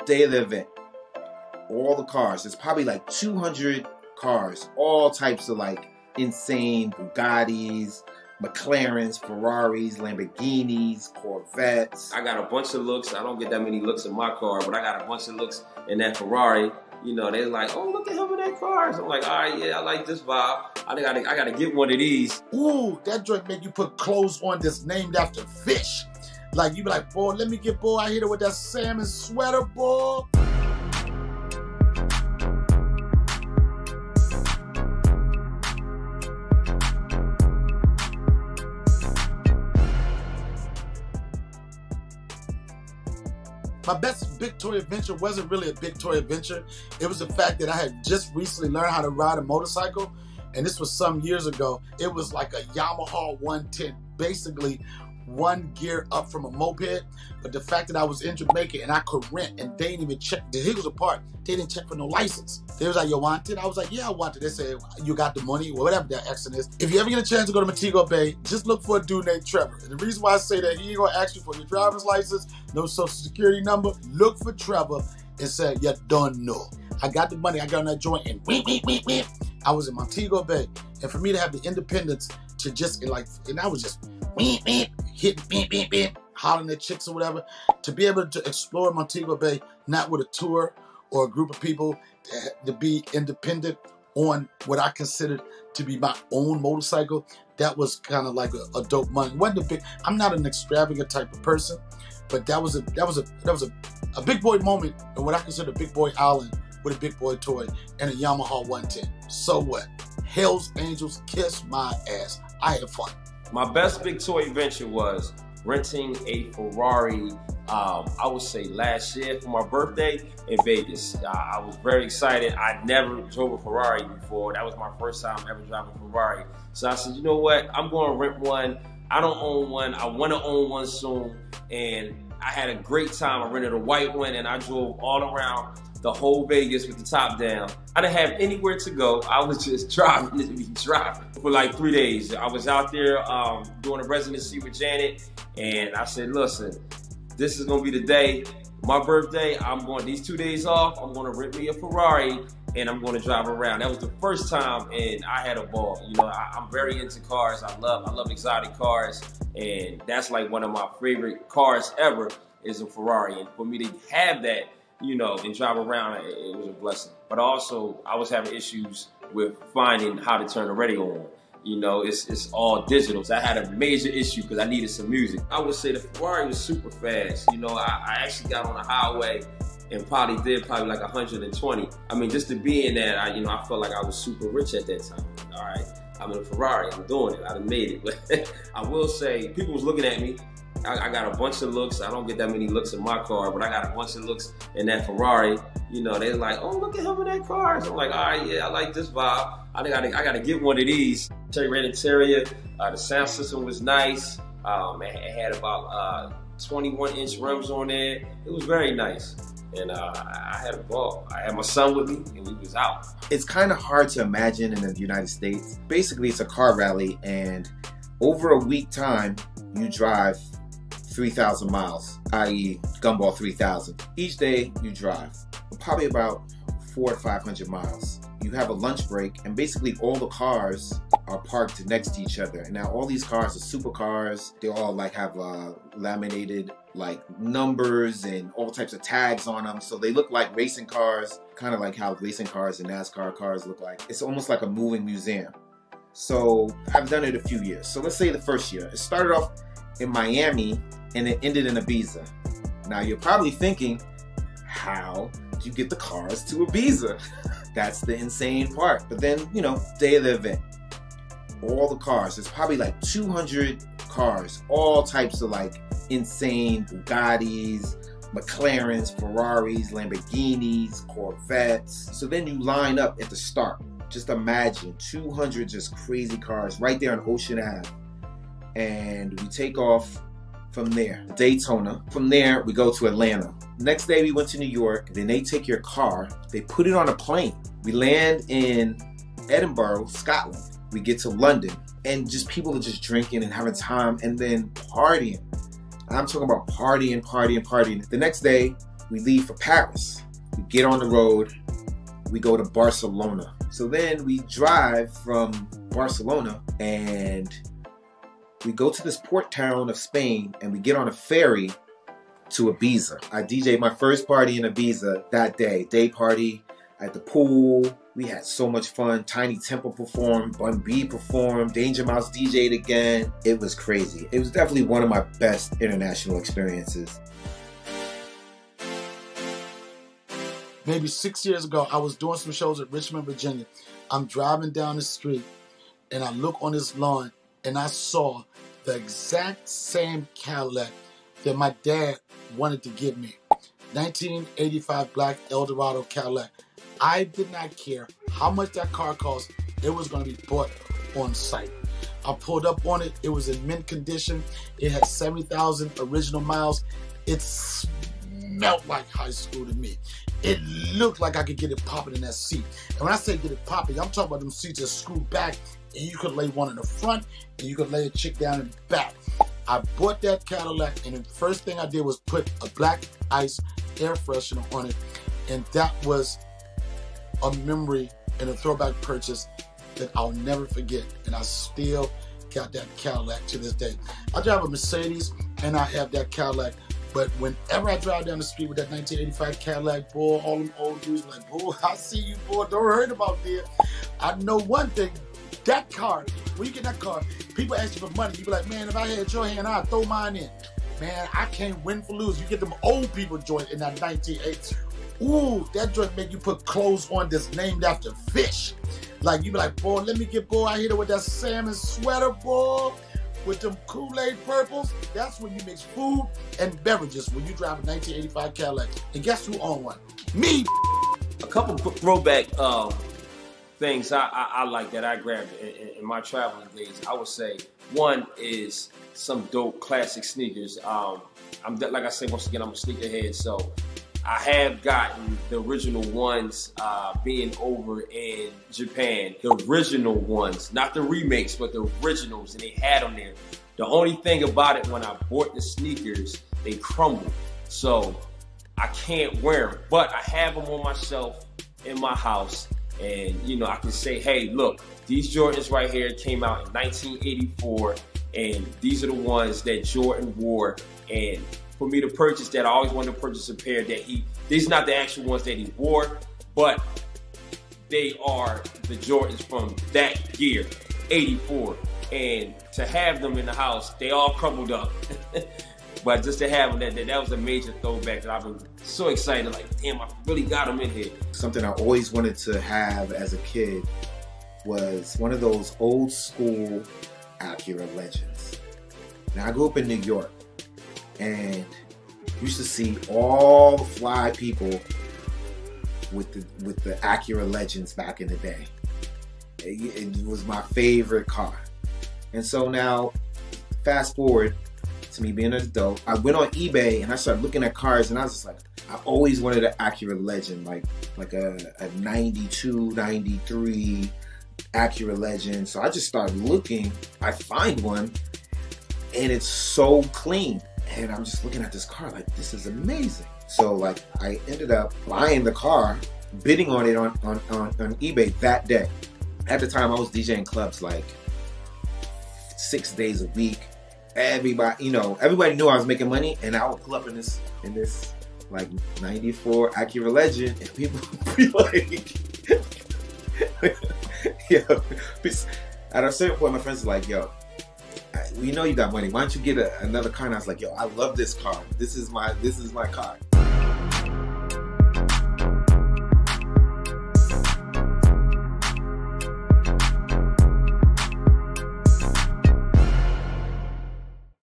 day of the event, all the cars, there's probably like 200 cars, all types of like insane Bugattis, McLarens, Ferraris, Lamborghinis, Corvettes. I got a bunch of looks. I don't get that many looks in my car, but I got a bunch of looks in that Ferrari. You know, they're like, oh, look at him in that car. So I'm like, all right, yeah, I like this vibe. I gotta get one of these. Ooh, that joint make you put clothes on that's named after fish. Like, you be like, boy, let me get boy out here with that salmon sweater, boy. My best big toy adventure wasn't really a big toy adventure. It was the fact that I had just recently learned how to ride a motorcycle, and this was some years ago. It was like a Yamaha 110, basically one gear up from a moped. But the fact that I was in Jamaica and I could rent, and they didn't even check, the Higgles apart, they didn't check for no license. They was like, you want it? I was like, yeah, I want it. They said, you got the money, or whatever that accent is. If you ever get a chance to go to Montego Bay, just look for a dude named Trevor. And the reason why I say that, he ain't gonna ask you for your driver's license, no social security number. Look for Trevor and say, you don't know. I got the money, I got on that joint, and wheep. I was in Montego Bay. And for me to have the independence to just, like, and I was just hitting, hollering at chicks or whatever, to be able to explore Montego Bay, not with a tour or a group of people, to be independent on what I considered to be my own motorcycle, that was kind of like a dope money. Wasn't a big, I'm not an extravagant type of person, but that was a big boy moment in what I consider a big boy island with a big boy toy and a Yamaha 110. So what? Hell's Angels, kiss my ass. I had fun. My best big toy adventure was renting a Ferrari, I would say last year for my birthday in Vegas. I was very excited. I never drove a Ferrari before. That was my first time ever driving a Ferrari. So I said, you know what? I'm going to rent one. I don't own one. I want to own one soon. And I had a great time. I rented a white one and I drove all around the whole Vegas with the top down. I didn't have anywhere to go. I was just driving to be driving for like 3 days. I was out there doing a residency with Janet, and I said, listen, this is gonna be the day, my birthday, I'm going these 2 days off, I'm gonna rent me a Ferrari and I'm gonna drive around. That was the first time and I had a ball. You know, I'm very into cars. I love exotic cars, and that's like one of my favorite cars ever is a Ferrari. And for me to have that, you know, and drive around, it was a blessing. But also, I was having issues with finding how to turn the radio on. You know, it's all digital. So I had a major issue because I needed some music. I would say the Ferrari was super fast. You know, I actually got on the highway and probably did like 120. I mean, just to be in that, I felt like I was super rich at that time. All right, I'm in a Ferrari, I'm doing it, I done made it. But I will say, people was looking at me. I got a bunch of looks. I don't get that many looks in my car, but I got a bunch of looks in that Ferrari. You know, they're like, oh, look at him in that car. So I'm like, all right, yeah, I like this vibe. I gotta get one of these. Cherry red interior. The sound system was nice. It had about 21-inch rims on there. It was very nice. And I had a ball. I had my son with me, and we was out. It's kind of hard to imagine in the United States. Basically, it's a car rally, and over a week time, you drive 3,000 miles, i.e. Gumball 3000. Each day you drive probably about 400 to 500 miles. You have a lunch break, and basically all the cars are parked next to each other. And now all these cars are supercars. They all like have laminated like numbers and all types of tags on them. So they look like racing cars, kind of like how racing cars and NASCAR cars look like. It's almost like a moving museum. So I've done it a few years. So let's say the first year. It started off in Miami and it ended in Ibiza. Now you're probably thinking, how do you get the cars to Ibiza? That's the insane part. But then, you know, day of the event, all the cars, there's probably like 200 cars, all types of like insane Bugattis, McLarens, Ferraris, Lamborghinis, Corvettes. So then you line up at the start. Just imagine 200 just crazy cars right there on Ocean Ave. And we take off from there, Daytona. From there, we go to Atlanta. Next day, we went to New York. Then they take your car, they put it on a plane. We land in Edinburgh, Scotland. We get to London, and just people are just drinking and having time and then partying. I'm talking about partying. The next day, we leave for Paris. We get on the road, we go to Barcelona. So then we drive from Barcelona and we go to this port town of Spain and we get on a ferry to Ibiza. I DJ'd my first party in Ibiza that day. Day party at the pool. We had so much fun. Tiny Temple performed, Bun B performed, Danger Mouse DJ'd again. It was crazy. It was definitely one of my best international experiences. Maybe 6 years ago, I was doing some shows at Richmond, Virginia. I'm driving down the street and I look on this lawn and I saw the exact same Cadillac that my dad wanted to give me. 1985 black Eldorado Cadillac. I did not care how much that car cost. It was going to be bought on site. I pulled up on it. It was in mint condition. It had 70,000 original miles. It smelled like high school to me. It looked like I could get it popping in that seat. And when I say get it popping, I'm talking about them seats that screw back and you could lay one in the front and you could lay a chick down in the back. I bought that Cadillac and the first thing I did was put a black ice air freshener on it. And that was a memory and a throwback purchase that I'll never forget. And I still got that Cadillac to this day. I drive a Mercedes and I have that Cadillac. But whenever I drive down the street with that 1985 Cadillac, boy, all them old dudes like, boy, I see you, boy, don't hurt about that. I know one thing, that car, when you get that car, people ask you for money. You be like, man, if I had your hand, I'd throw mine in. Man, I can't win for lose. You get them old people joint in that 1980s. Ooh, that joint make you put clothes on that's named after fish. Like, you be like, boy, let me get, boy, I hit it with that salmon sweater, boy. With them Kool-Aid purples, that's when you mix food and beverages when you drive a 1985 Cadillac. And guess who owned one? Me! A couple throwback things I like that I grabbed in my traveling days. I would say one is some dope classic sneakers. Like I said, once again, I'm a sneakerhead, so I have gotten the original ones being over in Japan. The original ones, not the remakes, but the originals, and they had them there. The only thing about it, when I bought the sneakers, they crumbled. So I can't wear them, but I have them on my shelf in my house. And, you know, I can say, hey, look, these Jordans right here came out in 1984, and these are the ones that Jordan wore. And for me to purchase that, I always wanted to purchase a pair that these are not the actual ones that he wore, but they are the Jordans from that year, 84. And to have them in the house, they all crumbled up. But just to have them, that was a major throwback that I've been so excited, like, damn, I really got them in here. Something I always wanted to have as a kid was one of those old school Acura Legends. Now, I grew up in New York, and you used to see all the fly people with the Acura Legends back in the day. It was my favorite car. And so now, fast forward to me being an adult, I went on eBay and I started looking at cars, and I was just like, I always wanted an Acura Legend, like a 92, 93 Acura Legend. So I just started looking. I find one, and it's so clean. And I'm just looking at this car like, this is amazing. So like, I ended up buying the car, bidding on it on eBay that day. At the time, I was DJing clubs like 6 days a week. Everybody knew I was making money, and I would pull up in this like 94 Acura Legend, and people would be like, yo. At a certain point, my friends were like, yo, we know you got money. Why don't you get another car? And I was like, yo, I love this car. This is my car.